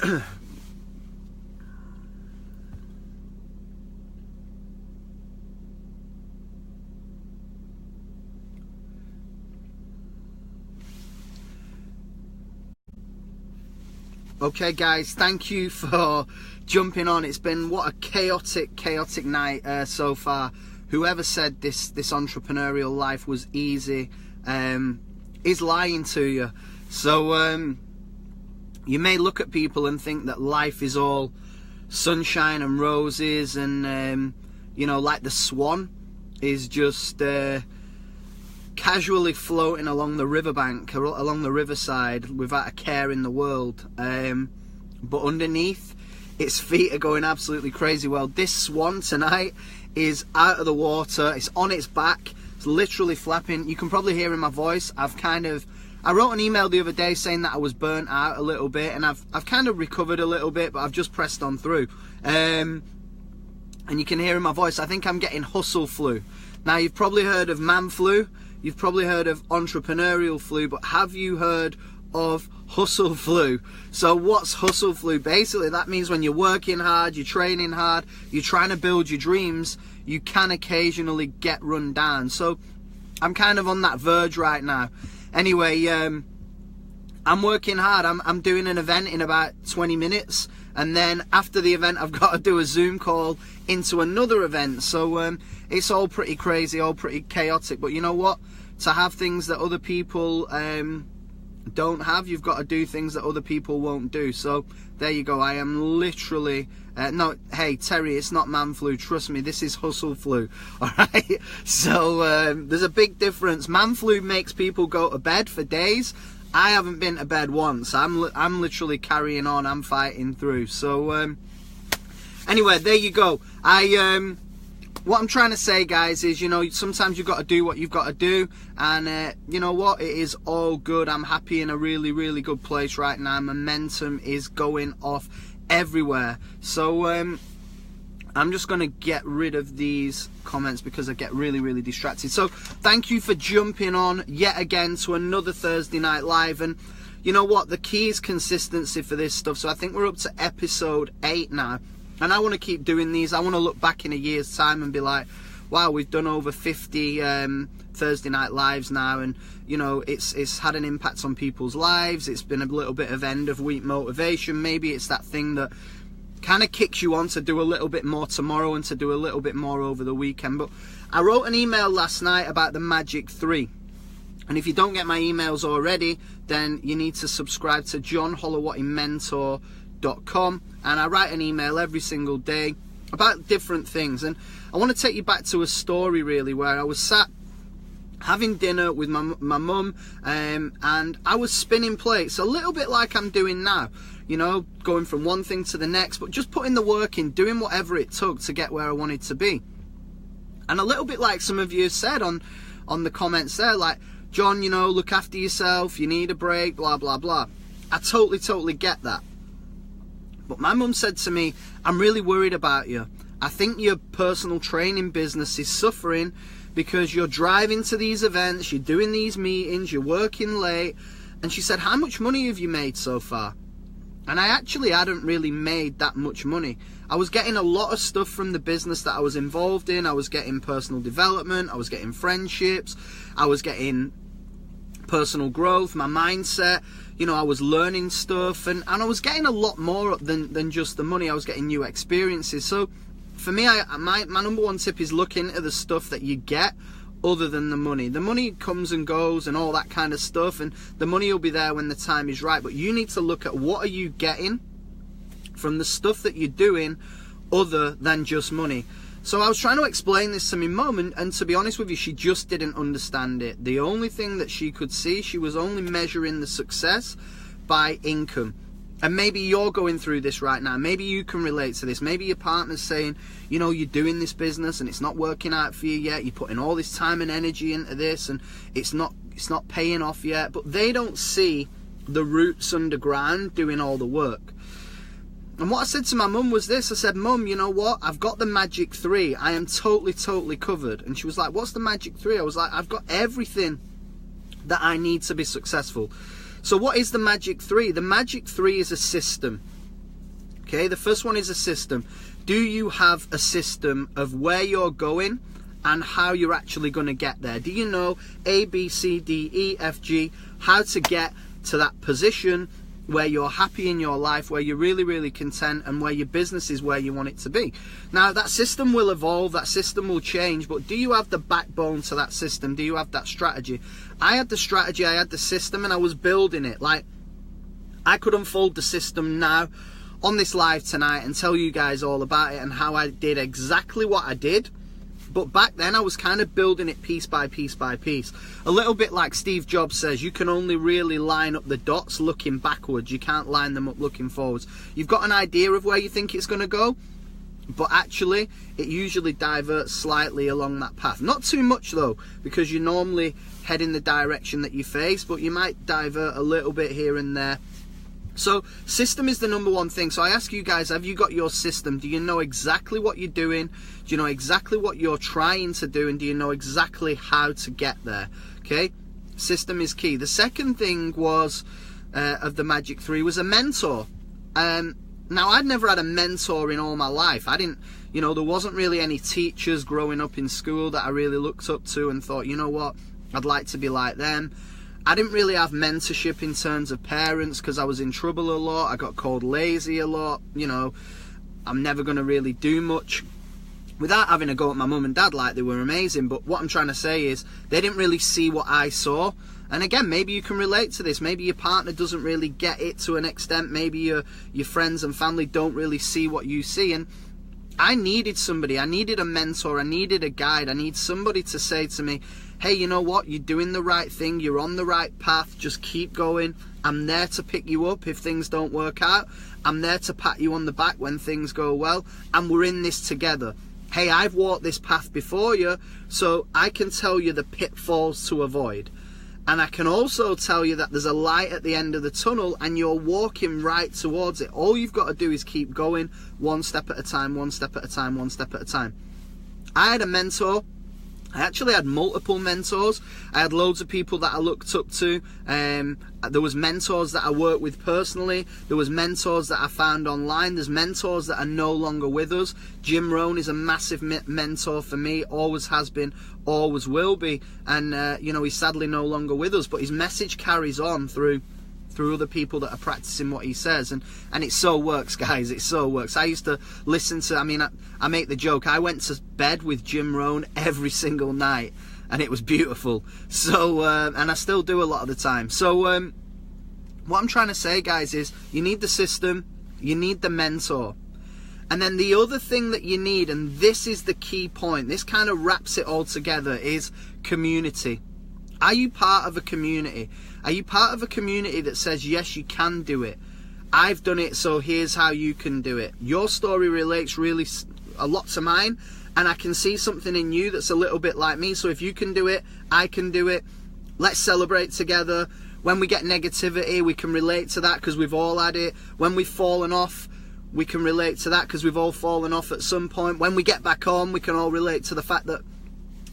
Okay guys, thank you for jumping on. It's been what a chaotic night so far. Whoever said this entrepreneurial life was easy is lying to you. So you may look at people and think that life is all sunshine and roses, and you know, like the swan is just casually floating along the riverbank, along the riverside, without a care in the world. But underneath, its feet are going absolutely crazy. Well, this swan tonight is out of the water. It's on its back. It's literally flapping. You can probably hear in my voice. I wrote an email the other day saying that I was burnt out a little bit, and I've kind of recovered a little bit, but I've just pressed on through. And you can hear in my voice, I think I'm getting hustle flu. Now, you've probably heard of man flu. You've probably heard of entrepreneurial flu, but have you heard of hustle flu? So what's hustle flu? Basically, that means when you're working hard, you're training hard, you're trying to build your dreams, you can occasionally get run down. So I'm kind of on that verge right now. Anyway, I'm working hard. I'm doing an event in about 20 minutes. And then after the event, I've got to do a Zoom call into another event. So it's all pretty crazy, all pretty chaotic. But you know what? To have things that other people don't have, you've got to do things that other people won't do. So there you go. I am literally no, hey Terry, it's not man flu, trust me, this is hustle flu. All right, so there's a big difference. Man flu makes people go to bed for days. I haven't been to bed once. I'm literally carrying on. I'm fighting through. So anyway, there you go. What I'm trying to say, guys, is, you know, sometimes you've got to do what you've got to do, and you know what, it is all good. I'm happy, in a really good place right now. Momentum is going off everywhere. So I'm just going to get rid of these comments because I get really distracted. So thank you for jumping on yet again to another Thursday Night Live. And you know what, the key is consistency for this stuff. So I think we're up to episode 8 now. And I want to keep doing these. I want to look back in a year's time and be like, wow, we've done over 50 Thursday Night Lives now, and you know, it's had an impact on people's lives. It's been a little bit of end of week motivation. Maybe it's that thing that kind of kicks you on to do a little bit more tomorrow and to do a little bit more over the weekend. But I wrote an email last night about the Magic 3. And if you don't get my emails already, then you need to subscribe to JohnHolowattyMentor.com, and I write an email every single day about different things. And I want to take you back to a story really, where I was sat having dinner with my mum, and I was spinning plates a little bit like I'm doing now, you know, going from one thing to the next, but just putting the work in, doing whatever it took to get where I wanted to be. And a little bit like some of you said on the comments there, like, John, you know, look after yourself, you need a break, blah blah blah. I totally get that. But my mum said to me, I'm really worried about you. I think your personal training business is suffering because you're driving to these events, you're doing these meetings, you're working late. And she said, how much money have you made so far? And I actually hadn't really made that much money. I was getting a lot of stuff from the business that I was involved in. I was getting personal development, I was getting friendships, I was getting personal growth, my mindset, you know, I was learning stuff, and I was getting a lot more than just the money. I was getting new experiences. So for me, my number one tip is look into the stuff that you get other than the money. The money comes and goes and all that kind of stuff, and the money will be there when the time is right, but you need to look at what are you getting from the stuff that you're doing other than just money. So I was trying to explain this to my mum, and to be honest with you, she just didn't understand it. The only thing that she could see, she was only measuring the success by income. And maybe you're going through this right now. Maybe you can relate to this. Maybe your partner's saying, you know, you're doing this business and it's not working out for you yet. You're putting all this time and energy into this and it's not paying off yet. But they don't see the roots underground doing all the work. And what I said to my mum was this. I said, Mum, you know what? I've got the Magic 3. I am totally covered. And she was like, what's the Magic 3? I was like, I've got everything that I need to be successful. So what is the Magic 3? The Magic 3 is a system. Okay, the first one is a system. Do you have a system of where you're going and how you're actually going to get there? Do you know A, B, C, D, E, F, G, how to get to that position where you're happy in your life, where you're really, really content, and where your business is where you want it to be? Now, that system will evolve, that system will change, but do you have the backbone to that system? Do you have that strategy? I had the strategy, I had the system, and I was building it. Like, I could unfold the system now on this live tonight and tell you guys all about it and how I did exactly what I did. But back then I was kind of building it piece by piece by piece. A little bit like Steve Jobs says, you can only really line up the dots looking backwards. You can't line them up looking forwards. You've got an idea of where you think it's going to go, but actually it usually diverts slightly along that path. Not too much though, because you normally head in the direction that you face, but you might divert a little bit here and there. So system is the number one thing. So I ask you guys, have you got your system? Do you know exactly what you're doing? Do you know exactly what you're trying to do? And do you know exactly how to get there? Okay, system is key. The second thing was of the Magic 3 was a mentor. Now, I'd never had a mentor in all my life. I didn't, there wasn't really any teachers growing up in school that I really looked up to and thought, you know what, I'd like to be like them. I didn't really have mentorship in terms of parents because I was in trouble a lot. I got called lazy a lot. I'm never going to really do much without having a go at my mum and dad like they were amazing. But what I'm trying to say is they didn't really see what I saw. And again, maybe you can relate to this. Maybe your partner doesn't really get it to an extent. Maybe your friends and family don't really see what you see. And I needed somebody. I needed a mentor. I needed a guide. I need somebody to say to me, hey, you know what? You're doing the right thing. You're on the right path. Just keep going. I'm there to pick you up if things don't work out. I'm there to pat you on the back when things go well. And we're in this together. Hey, I've walked this path before you, so I can tell you the pitfalls to avoid. And I can also tell you that there's a light at the end of the tunnel and you're walking right towards it. All you've got to do is keep going one step at a time, one step at a time, one step at a time. I had a mentor. I actually had multiple mentors. I had loads of people that I looked up to. There was mentors that I worked with personally. There was mentors that I found online. There's mentors that are no longer with us. Jim Rohn is a massive mentor for me. Always has been, always will be. And, he's sadly no longer with us. But his message carries on through other people that are practicing what he says, and it so works, guys. It so works. I used to listen to, I make the joke, I went to bed with Jim Rohn every single night, and it was beautiful. So and I still do a lot of the time. So what I'm trying to say, guys, is you need the system, you need the mentor, and then the other thing that you need, and this is the key point, this kind of wraps it all together, is community. Are you part of a community? Are you part of a community that says, yes, you can do it? I've done it, so here's how you can do it. Your story relates really a lot to mine, and I can see something in you that's a little bit like me. So if you can do it, I can do it. Let's celebrate together. When we get negativity, we can relate to that because we've all had it. When we've fallen off, we can relate to that because we've all fallen off at some point. When we get back on, we can all relate to the fact that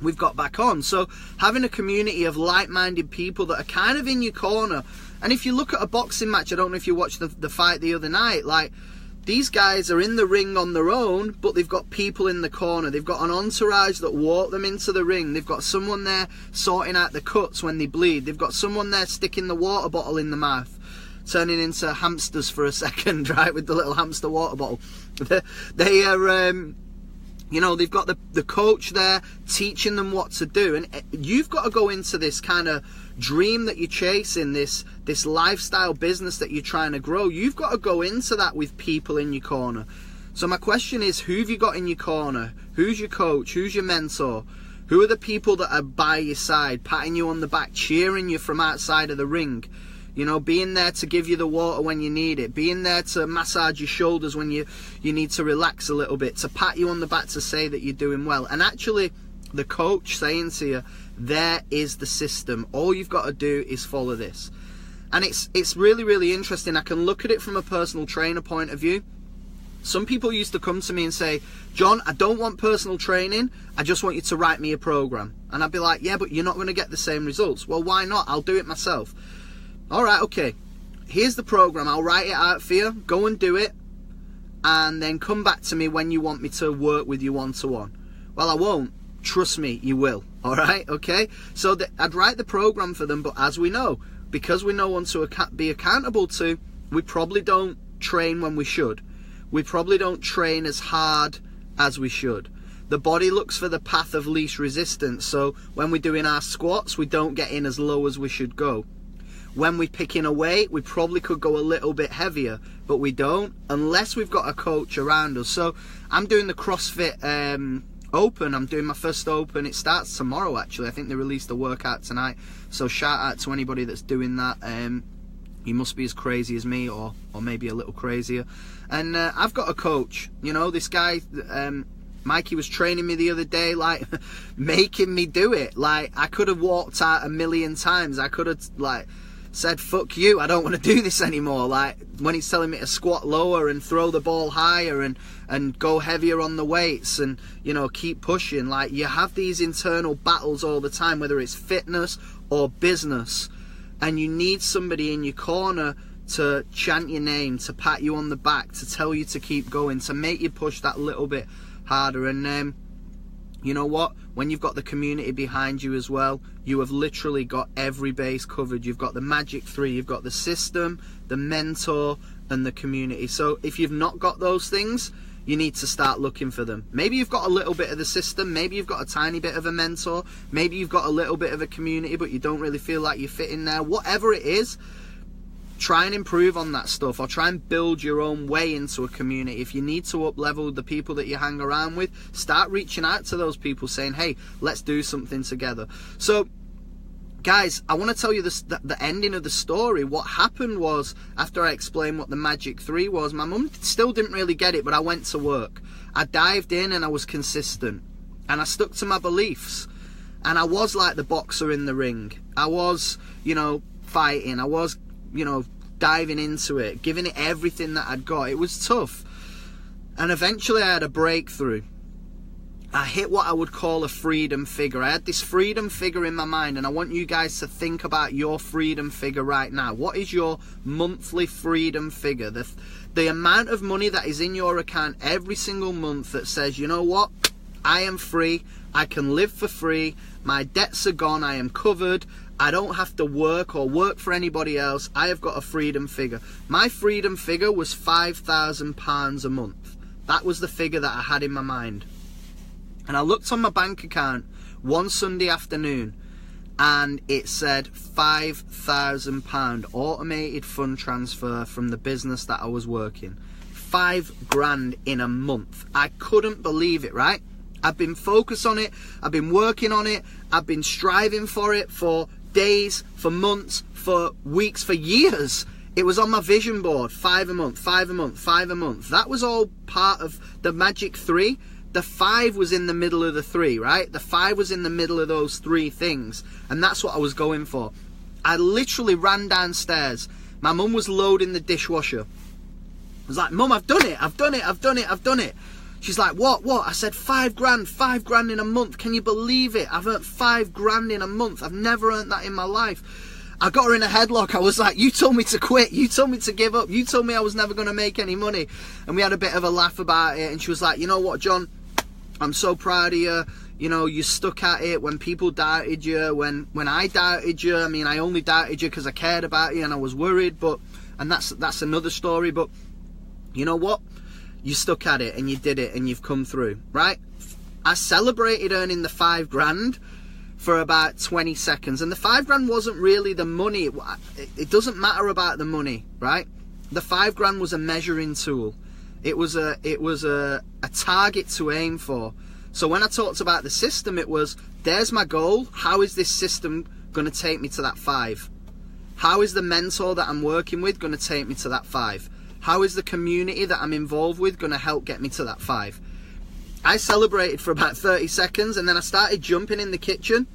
we've got back on. So having a community of like-minded people that are kind of in your corner. And if you look at a boxing match, I don't know if you watched the fight the other night, like, these guys are in the ring on their own, but they've got people in the corner. They've got an entourage that walk them into the ring. They've got someone there sorting out the cuts when they bleed. They've got someone there sticking the water bottle in the mouth, turning into hamsters for a second, right, with the little hamster water bottle. They are they've got the coach there teaching them what to do. And you've got to go into this kind of dream that you're chasing, this lifestyle business that you're trying to grow. You've got to go into that with people in your corner. So my question is, who have you got in your corner? Who's your coach? Who's your mentor? Who are the people that are by your side, patting you on the back, cheering you from outside of the ring? Being there to give you the water when you need it, being there to massage your shoulders when you need to relax a little bit, to pat you on the back to say that you're doing well. And actually, the coach saying to you, there is the system. All you've got to do is follow this. And it's really, really interesting. I can look at it from a personal trainer point of view. Some people used to come to me and say, John, I don't want personal training. I just want you to write me a program. And I'd be like, yeah, but you're not going to get the same results. Well, why not? I'll do it myself. All right, okay, here's the program. I'll write it out for you. Go and do it. and then come back to me when you want me to work with you one-to-one. Well, I won't. Trust me, you will. All right, okay? So I'd write the program for them, but as we know, because we know one to be accountable to, we probably don't train when we should. We probably don't train as hard as we should. The body looks for the path of least resistance, so when we're doing our squats, we don't get in as low as we should go. When we're picking a weight, we probably could go a little bit heavier, but we don't, unless we've got a coach around us. So I'm doing the CrossFit Open. I'm doing my first Open. It starts tomorrow, actually. I think they released the workout tonight. So shout out to anybody that's doing that. You must be as crazy as me, or maybe a little crazier. And I've got a coach. You know, this guy, Mikey, was training me the other day, like making me do it. Like, I could have walked out a million times. I could have like said, fuck you, I don't want to do this anymore. Like, when he's telling me to squat lower and throw the ball higher and go heavier on the weights and, you know, keep pushing. Like, you have these internal battles all the time, whether it's fitness or business, and you need somebody in your corner to chant your name, to pat you on the back, to tell you to keep going, to make you push that little bit harder. And you know what, when you've got the community behind you as well, you have literally got every base covered. You've got the magic three. You've got the system, the mentor, and the community. So if you've not got those things, you need to start looking for them. Maybe you've got a little bit of the system, maybe you've got a tiny bit of a mentor, maybe you've got a little bit of a community, but you don't really feel like you fit in there. Whatever it is, try and improve on that stuff, or try and build your own way into a community. If you need to up level the people that you hang around with, start reaching out to those people saying, hey, let's do something together. So guys, I want to tell you the ending of the story. What happened was, after I explained what the magic three was, my mum still didn't really get it, but I went to work. I dived in and I was consistent, and I stuck to my beliefs, and I was like the boxer in the ring. I was, you know, fighting. I was, you know, diving into it, giving it everything that I'd got. It was tough, and eventually I had a breakthrough. I hit what I would call a freedom figure. I had this freedom figure in my mind, and I want you guys to think about your freedom figure right now. What is your monthly freedom figure? The amount of money that is in your account every single month that says, you know what, I am free, I can live for free, my debts are gone, I am covered, I don't have to work or work for anybody else. I have got a freedom figure. My freedom figure was £5,000 a month. That was the figure that I had in my mind. And I looked on my bank account one Sunday afternoon, and it said £5,000 automated fund transfer from the business that I was working. £5,000 in a month. I couldn't believe it, right? I've been focused on it. I've been working on it. I've been striving for it for days, for months, for weeks, for years. It was on my vision board. 5 a month, 5 a month, 5 a month. That was all part of the magic three. The 5 was in the middle of the 3, right? The 5 was in the middle of those 3 things. And that's what I was going for. I literally ran downstairs. My mum was loading the dishwasher. I was like, Mum, I've done it. I've done it. I've done it. I've done it. She's like, what? I said, £5,000 in a month. Can you believe it? I've earned £5,000 in a month. I've never earned that in my life. I got her in a headlock. I was like, you told me to quit. You told me to give up. You told me I was never going to make any money. And we had a bit of a laugh about it. And she was like, you know what, John? I'm so proud of you. You know, you stuck at it when people doubted you. When I doubted you, I mean, I only doubted you because I cared about you and I was worried. And that's another story. But you know what? You stuck at it and you did it and you've come through, right? I celebrated earning the £5,000 for about 20 seconds. And the £5,000 wasn't really the money. It doesn't matter about the money, right? The £5,000 was a measuring tool. It was a target to aim for. So when I talked about the system, it was, there's my goal. How is this system going to take me to that 5? How is the mentor that I'm working with going to take me to that 5? How is the community that I'm involved with going to help get me to that 5? I celebrated for about 30 seconds and then I started jumping in the kitchen.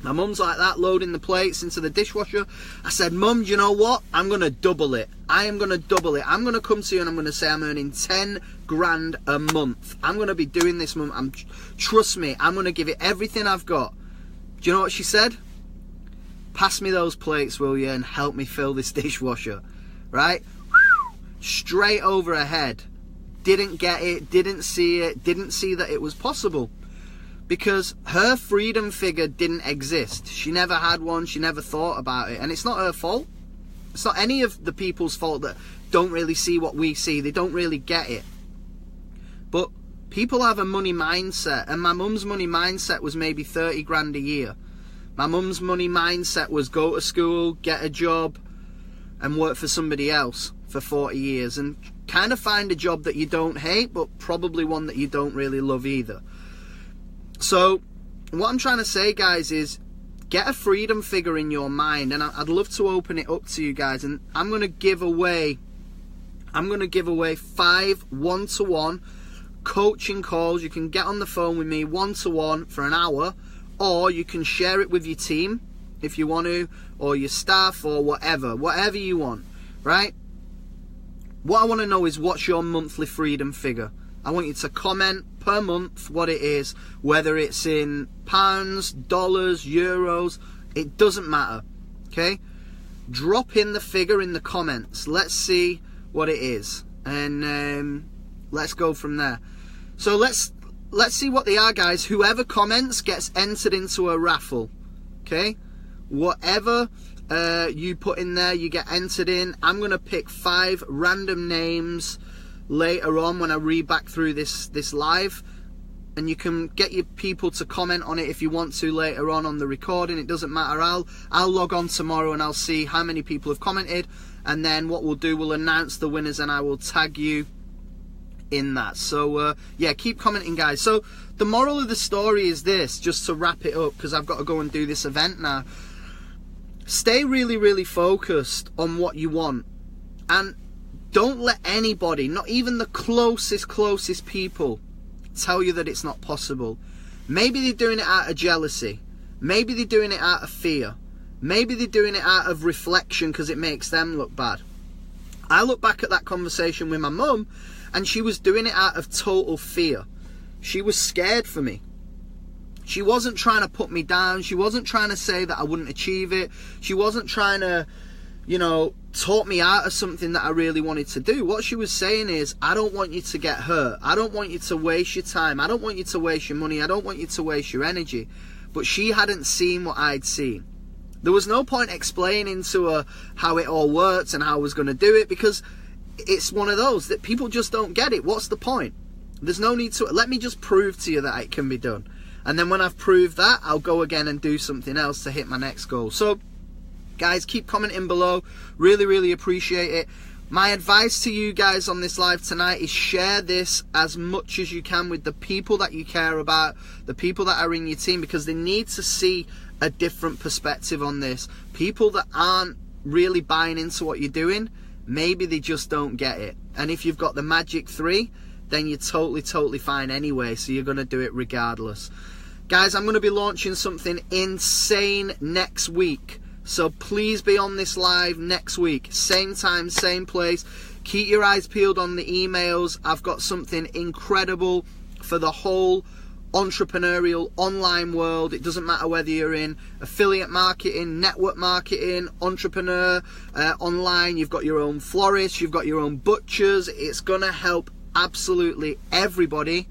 My mum's like that, loading the plates into the dishwasher. I said, Mum, do you know what? I'm going to double it. I am going to double it. I'm going to come to you and I'm going to say I'm earning £10,000 a month. I'm going to be doing this, Mum. Trust me, I'm going to give it everything I've got. Do you know what she said? Pass me those plates, will you, and help me fill this dishwasher. Right? Straight over her head. didn't get it, didn't see that it was possible. Because her freedom figure didn't exist. She never had one, she never thought about it. And it's not her fault. It's not any of the people's fault that don't really see what we see. They don't really get it. But people have a money mindset. And my mum's money mindset was maybe 30 grand a year. My mum's money mindset was go to school, get a job, and work for somebody else for 40 years. And kind of find a job that you don't hate, but probably one that you don't really love either. So what I'm trying to say, guys, is get a freedom figure in your mind, and I'd love to open it up to you guys. And I'm going to give away 5 one-to-one coaching calls. You can get on the phone with me one-to-one for an hour, or you can share it with your team if you want to, or your staff, or whatever you want, right? What I want to know is, what's your monthly freedom figure? I want you to comment per month what it is, whether it's in pounds, dollars, euros, it doesn't matter, okay? Drop in the figure in the comments. Let's see what it is, and let's go from there. So let's see what they are, guys. Whoever comments gets entered into a raffle, okay? Whatever you put in there, you get entered in. I'm going to pick 5 random names later on when I read back through this live, and you can get your people to comment on it if you want to later on the recording. It doesn't matter. I'll log on tomorrow and I'll see how many people have commented, and then what we'll do, we'll announce the winners and I will tag you in that. So yeah, keep commenting, guys. So the moral of the story is this, just to wrap it up, because I've got to go and do this event now. Stay really, really focused on what you want, and don't let anybody, not even the closest people, tell you that it's not possible. Maybe they're doing it out of jealousy. Maybe they're doing it out of fear. Maybe they're doing it out of reflection because it makes them look bad. I look back at that conversation with my mum, and she was doing it out of total fear. She was scared for me. She wasn't trying to put me down. She wasn't trying to say that I wouldn't achieve it. She wasn't trying to, talk me out of something that I really wanted to do. What she was saying is, I don't want you to get hurt. I don't want you to waste your time. I don't want you to waste your money. I don't want you to waste your energy. But she hadn't seen what I'd seen. There was no point explaining to her how it all works and how I was going to do it, because it's one of those that people just don't get it. What's the point? There's no need to. Let me just prove to you that it can be done. And then when I've proved that, I'll go again and do something else to hit my next goal. So, guys, keep commenting below. Really, really appreciate it. My advice to you guys on this live tonight is share this as much as you can with the people that you care about, the people that are in your team, because they need to see a different perspective on this. People that aren't really buying into what you're doing, maybe they just don't get it. And if you've got the magic 3, then you're totally fine anyway, so you're going to do it regardless. Guys, I'm going to be launching something insane next week. So please be on this live next week. Same time, same place. Keep your eyes peeled on the emails. I've got something incredible for the whole entrepreneurial online world. It doesn't matter whether you're in affiliate marketing, network marketing, entrepreneur, online. You've got your own florist, you've got your own butchers. It's going to help absolutely everybody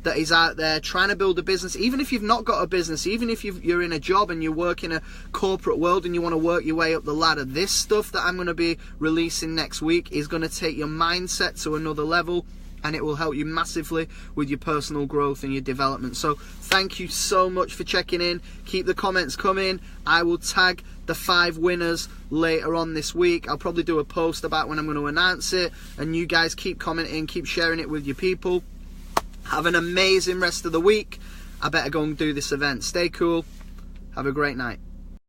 that is out there trying to build a business. Even if you've not got a business, even if you're in a job and you work in a corporate world and you want to work your way up the ladder, this stuff that I'm going to be releasing next week is going to take your mindset to another level, and it will help you massively with your personal growth and your development. So thank you so much for checking in. Keep the comments coming. I will tag the 5 winners later on this week. I'll probably do a post about when I'm going to announce it, and you guys keep commenting, keep sharing it with your people. Have an amazing rest of the week. I better go and do this event. Stay cool. Have a great night.